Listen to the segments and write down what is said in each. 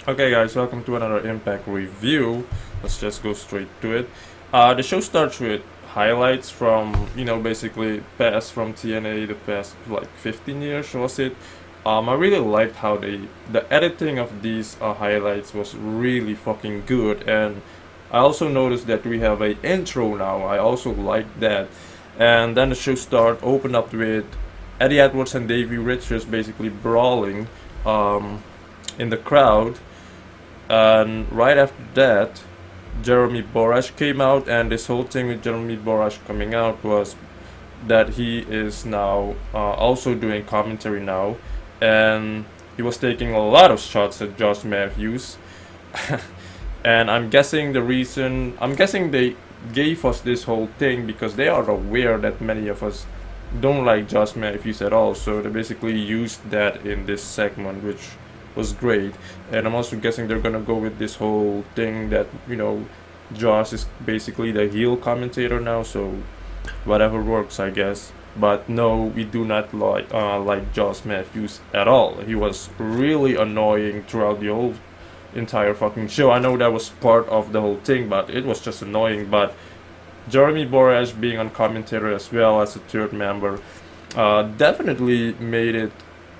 Okay, guys, welcome to another Impact review. Let's just go straight to it. The show starts with highlights from, basically past from TNA, the past like 15 years, was it? I really liked how the editing of these highlights was really fucking good, and I also noticed that we have a intro now. I also like that, and then the show opened up with Eddie Edwards and Davey Richards basically brawling in the crowd, and right after that, Jeremy Borash came out, and this whole thing with Jeremy Borash coming out was that he is now also doing commentary now, and he was taking a lot of shots at Josh Matthews. And I'm guessing they gave us this whole thing because they are aware that many of us don't like Josh Matthews at all, so they basically used that in this segment, which was great. And I'm also guessing they're gonna go with this whole thing that Josh is basically the heel commentator now, so whatever works, I guess. But no, we do not like Josh Matthews at all. He was really annoying throughout the whole entire fucking show. I know that was part of the whole thing, but it was just annoying. But Jeremy Borash being on commentator as well as a third member definitely made it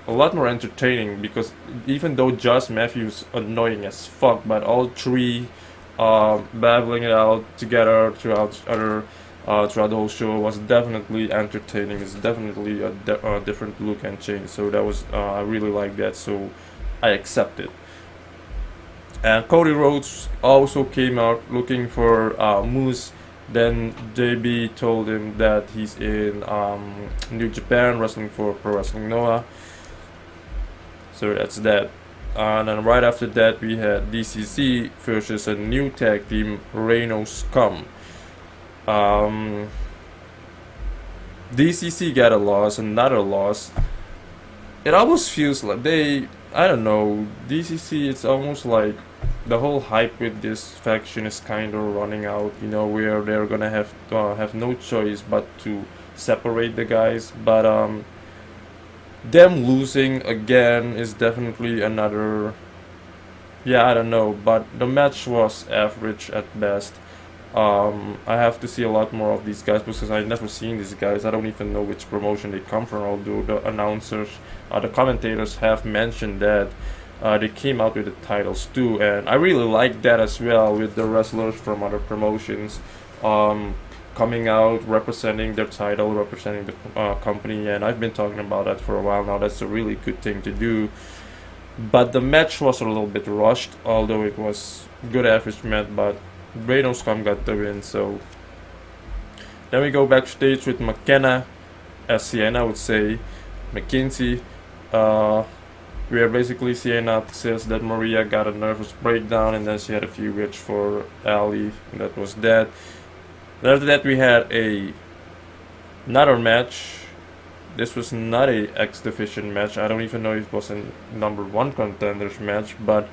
a lot more entertaining, because even though Josh Matthews annoying as fuck, but all three babbling it out together throughout the whole show was definitely entertaining. It's definitely a different look and change. So that was I really like that. So I accept it. And Cody Rhodes also came out looking for Moose. Then JB told him that he's in New Japan wrestling for Pro Wrestling Noah. So that's that. And then right after that, we had DCC versus a new tag team, Reino Scum. DCC got a loss, another loss. It almost feels like I don't know, DCC, it's almost like the whole hype with this faction is kind of running out, where they're gonna have no choice but to separate the guys. But them losing again is definitely another. Yeah, I don't know, but the match was average at best. I have to see a lot more of these guys because I've never seen these guys. I don't even know which promotion they come from, although the announcers, the commentators have mentioned that they came out with the titles too, and I really like that as well, with the wrestlers from other promotions coming out, representing their title, representing the company, and I've been talking about that for a while now. That's a really good thing to do. But the match was a little bit rushed, although it was good average match, but Reino Scum got the win. So then we go backstage with McKenna, as Sienna would say, McKinsey, where basically Sienna says that Maria got a nervous breakdown, and then she had a few words for Ali, and that was that. Then after that, we had another match. This was not a X Division match. I don't even know if it was a number one contenders match, but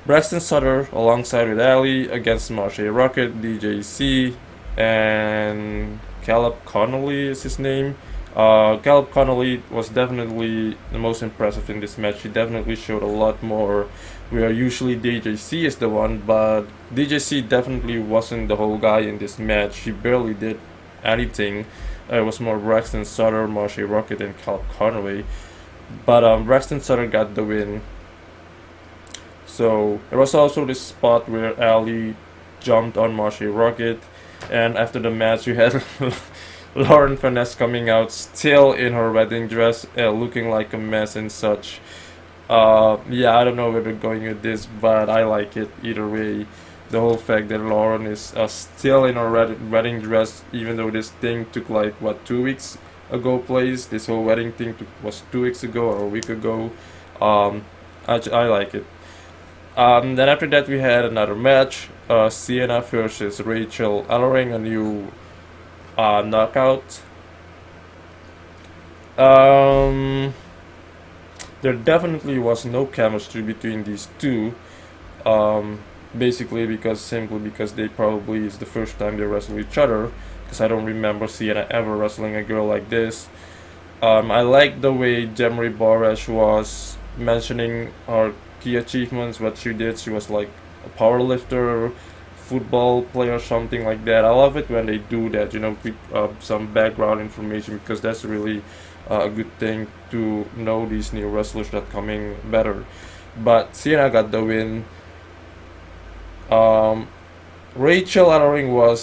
Braxton Sutter alongside with Ali against Marsha Rocket, DJC, and Caleb Connolly is his name. Caleb Connolly was definitely the most impressive in this match. He definitely showed a lot more, where usually DJC is the one, but DJC definitely wasn't the whole guy in this match. He barely did anything. It was more Braxton Sutter, Marsha Rocket, and Caleb Connolly. But Braxton Sutter got the win. So there was also this spot where Ali jumped on Marsha Rocket, and after the match, you had Lauren Finesse coming out still in her wedding dress, looking like a mess and such. Yeah, I don't know where they're going with this, but I like it either way. The whole fact that Lauren is still in her wedding dress, even though this thing took like, what, 2 weeks ago place? This whole wedding thing was 2 weeks ago or a week ago. I like it. Then after that, we had another match, Sienna versus Rachel Ellering, a new knockout. There definitely was no chemistry between these two. Basically simply because they probably is the first time they wrestle each other. Because I don't remember Sienna ever wrestling a girl like this. I like the way Jeremy Borash was mentioning or key achievements, what she did. She was like a power lifter, football player, something like that. I love it when they do that, with some background information, because that's really a good thing to know these new wrestlers that coming better. But Sienna got the win. Rachel out of ring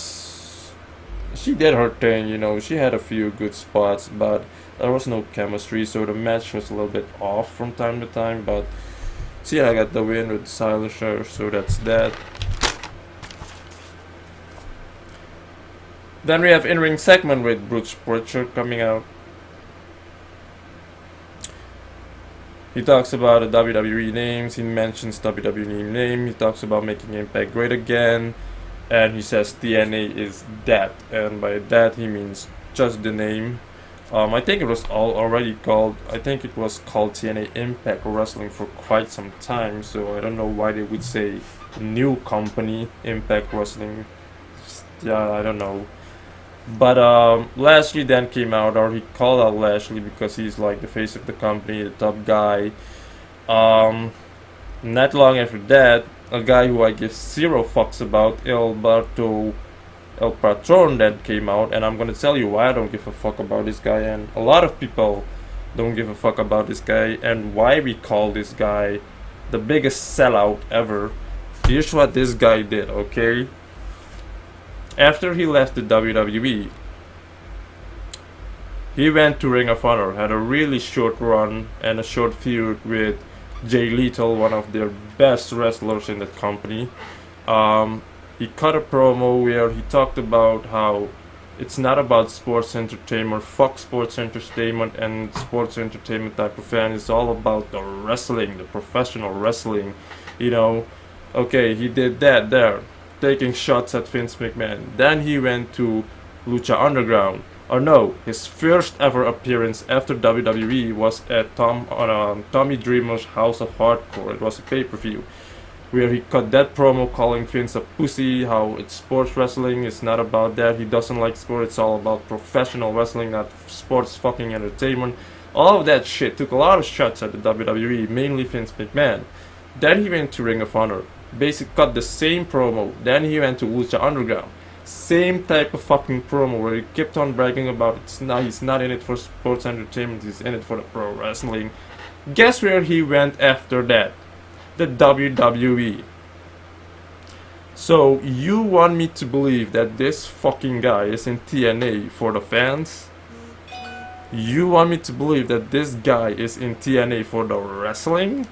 she did her thing, she had a few good spots, but there was no chemistry, so the match was a little bit off from time to time. But Sienna got the win with Silasher, so that's that. Then we have in-ring segment with Bruce Pritchard coming out. He talks about the WWE names, he mentions WWE name, he talks about making Impact great again, and he says TNA is that, and by that he means just the name. I think it was already called TNA Impact Wrestling for quite some time, so I don't know why they would say new company, Impact Wrestling. Yeah, I don't know. But Lashley then came out, or he called out Lashley because he's like the face of the company, the top guy. Not long after that, a guy who I give zero fucks about, ALBERTO, El Patron, that came out, and I'm gonna tell you why I don't give a fuck about this guy, and a lot of people don't give a fuck about this guy, and why we call this guy the biggest sellout ever. Here's what this guy did, okay? After he left the WWE, he went to Ring of Honor, had a really short run and a short feud with Jay Lethal, one of their best wrestlers in that company. He cut a promo where he talked about how it's not about sports entertainment, fuck sports entertainment and sports entertainment type of fan. It's all about the wrestling, the professional wrestling, Okay, he did that there, taking shots at Vince McMahon. Then he went to Lucha Underground. Or no, his first ever appearance after WWE was at Tommy Dreamer's House of Hardcore. It was a pay-per-view where he cut that promo calling Vince a pussy, how it's sports wrestling, it's not about that, he doesn't like sport, it's all about professional wrestling, not sports fucking entertainment. All of that shit. Took a lot of shots at the WWE, mainly Vince McMahon. Then he went to Ring of Honor. Basically cut the same promo. Then he went to Lucha Underground. Same type of fucking promo where he kept on bragging about he's not in it for sports entertainment, he's in it for the pro wrestling. Guess where he went after that? The WWE. So you want me to believe that this fucking guy is in TNA for the fans? You want me to believe that this guy is in TNA for the wrestling?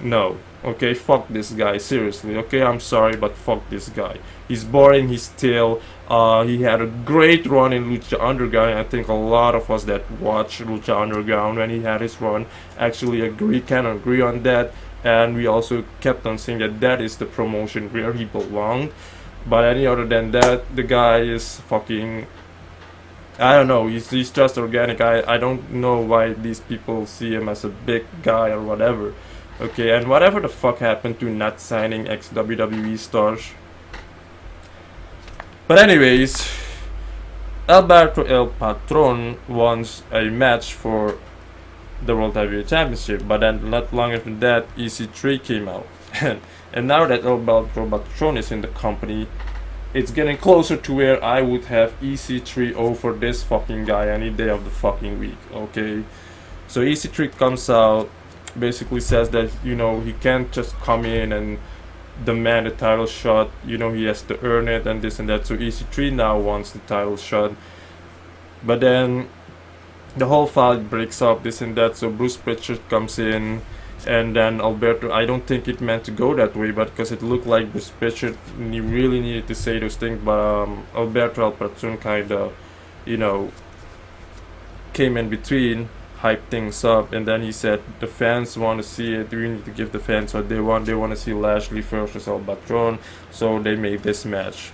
No. Okay, fuck this guy, seriously. Okay, I'm sorry, but fuck this guy. He's boring, he's stale. He had a great run in Lucha Underground. I think a lot of us that watch Lucha Underground when he had his run actually can agree on that. And we also kept on saying that that is the promotion where he belonged. But any other than that, the guy is fucking... I don't know, he's just organic. I don't know why these people see him as a big guy or whatever. Okay, and whatever the fuck happened to not signing ex-WWE stars. But anyways, Alberto El Patron wants a match for the World Heavyweight Championship, but then not long after that, EC3 came out. And now that Alberto Patron is in the company, it's getting closer to where I would have EC3 over this fucking guy any day of the fucking week, okay? So EC3 comes out, basically says that, he can't just come in and demand a title shot, he has to earn it and this and that. So EC3 now wants the title shot. But then the whole fight breaks up, this and that, so Bruce Pritchard comes in, and then Alberto, I don't think it meant to go that way, but because it looked like Bruce Pritchard really needed to say those things, but Alberto El Patron kinda, came in between, hyped things up, and then he said the fans want to see it, we need to give the fans what they want to see Lashley versus El Patron, so they made this match.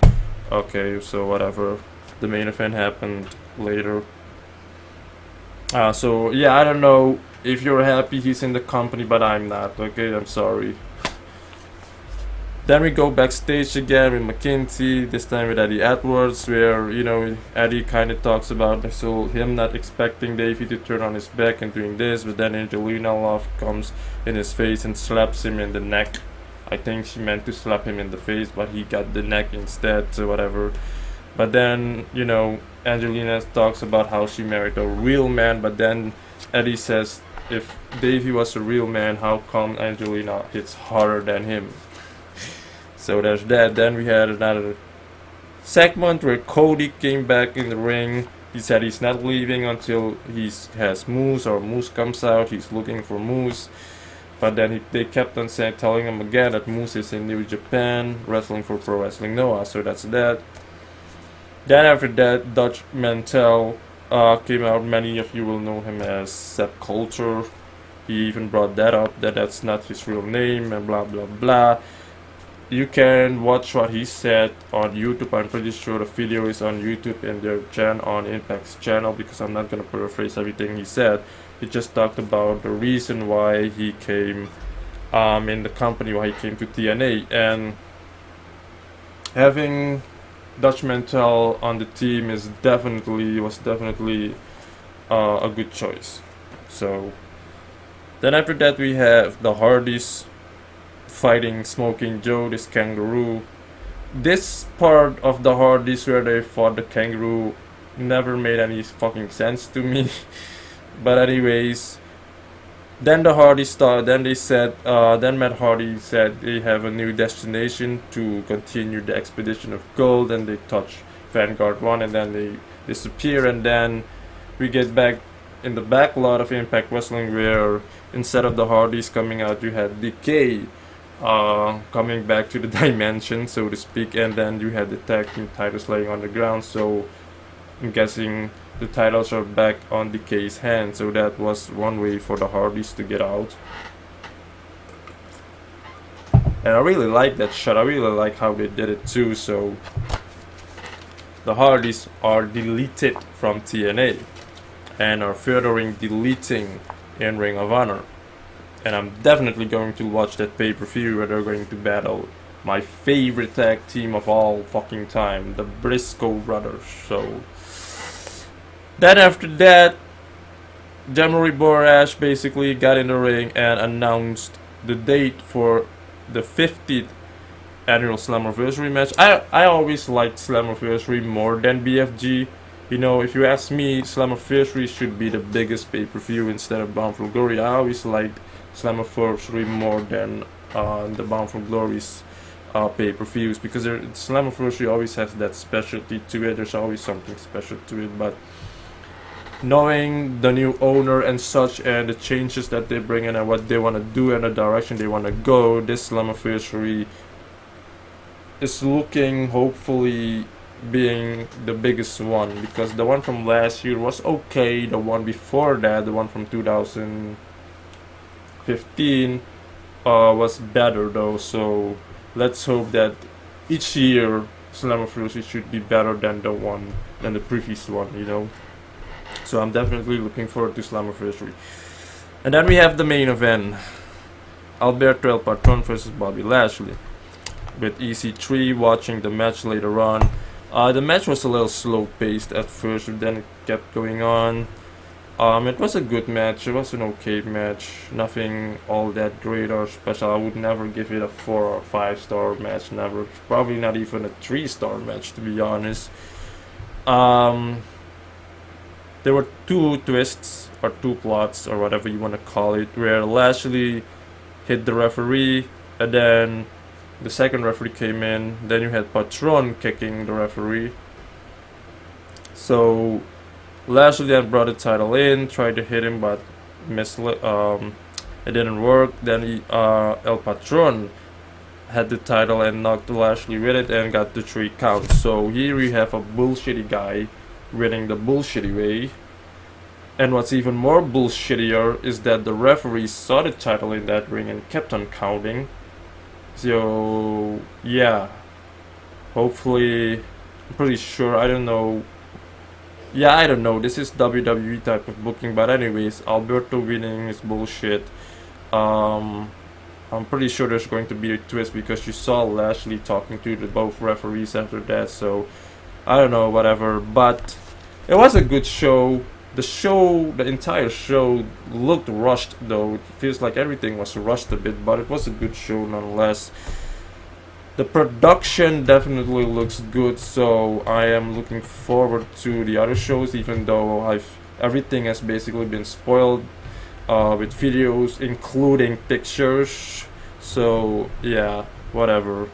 Okay, so whatever, the main event happened later. So yeah, I don't know if you're happy he's in the company, but I'm not, okay, I'm sorry. Then we go backstage again with McKinsey, this time with Eddie Edwards, where, Eddie kind of talks about him not expecting Davey to turn on his back and doing this, but then Angelina Love comes in his face and slaps him in the neck. I think she meant to slap him in the face, but he got the neck instead, so whatever. But then, Angelina talks about how she married a real man, but then Eddie says, if Davey was a real man, how come Angelina hits harder than him? So there's that. Then we had another segment where Cody came back in the ring. He said he's not leaving until he has Moose, or Moose comes out. He's looking for Moose. But then they kept on telling him again that Moose is in New Japan, wrestling for Pro Wrestling Noah. So that's that. Then after that, Dutch Mantel came out. Many of you will know him as Sepp Culture. He even brought that up, that that's not his real name, and blah blah blah. You can watch what he said on YouTube. I'm pretty sure the video is on YouTube and their channel, on Impact's channel, because I'm not gonna paraphrase everything he said. He just talked about the reason why he came in the company, why he came to TNA, and having Dutch Mantel on the team was definitely a good choice. So then after that we have the Hardys fighting Smoking Joe, this kangaroo. This part of the Hardys where they fought the kangaroo never made any fucking sense to me. But anyways, then the Hardys then Matt Hardy said they have a new destination to continue the expedition of gold, and they touch Vanguard 1 and then they disappear, and then we get back in the back lot of Impact Wrestling where instead of the Hardys coming out, you had Decay coming back to the dimension, so to speak, and then you had the tag team titles laying on the ground. So I'm guessing the titles are back on Decay's hand, so that was one way for the Hardys to get out. And I really like that shot. I really like how they did it too. So the Hardys are deleted from TNA and are furthering deleting in Ring of Honor. And I'm definitely going to watch that pay-per-view where they're going to battle my favorite tag team of all fucking time, the Briscoe Brothers. So then after that, January Borash basically got in the ring and announced the date for the 50th annual Slammiversary match. I always liked Slammiversary more than BFG. If you ask me, Slammiversary should be the biggest pay-per-view instead of Bound for Glory. I always liked Slammiversary more than the Bound for Glory's pay-per-views, because Slammiversary always has that specialty to it. There's always something special to it. But knowing the new owner and such, and the changes that they bring in and what they want to do and the direction they want to go, this Slammiversary is looking, hopefully, being the biggest one, because the one from last year was okay. The one before that, the one from 2015, was better though. So let's hope that each year Slammiversary should be better than the previous one. So I'm definitely looking forward to Slammiversary. And then we have the main event, Alberto El Patron versus Bobby Lashley, with EC3 watching the match later on. The match was a little slow paced at first, but then it kept going on. It was a good match. It was an okay match. Nothing all that great or special. I would never give it a 4 or 5 star match. Never. Probably not even a 3-star match, to be honest. There were 2 twists or 2 plots or whatever you want to call it, where Lashley hit the referee, and then the second referee came in. Then you had Patron kicking the referee. So Lashley then brought the title in, tried to hit him, but it didn't work. Then El Patron had the title and knocked Lashley with it and got the 3 count. So here we have a bullshitty guy winning the bullshitty way. And what's even more bullshittier is that the referee saw the title in that ring and kept on counting. So yeah, hopefully, I'm pretty sure, I don't know, this is WWE type of booking, but anyways, Alberto winning is bullshit. I'm pretty sure there's going to be a twist because you saw Lashley talking to the both referees after that. So I don't know, whatever. But it was a good show. The entire show looked rushed though. It feels like everything was rushed a bit, but it was a good show nonetheless. The production definitely looks good, so I am looking forward to the other shows, even though everything has basically been spoiled with videos, including pictures. So yeah, whatever.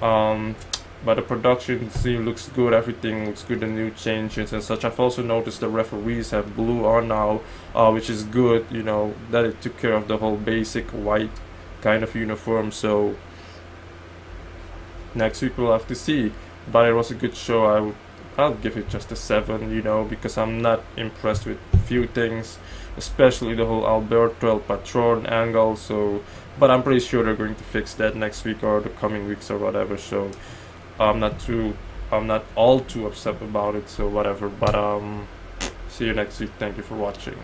But the production scene looks good, everything looks good, the new changes and such. I've also noticed the referees have blue on now, which is good, you know, that it took care of the whole basic white kind of uniform. So next week we'll have to see. But it was a good show. I'll give it just a 7, you know, because I'm not impressed with a few things, especially the whole Alberto El Patron angle. So, but I'm pretty sure they're going to fix that next week or the coming weeks or whatever. So I'm not all too upset about it. So whatever. But see you next week. Thank you for watching.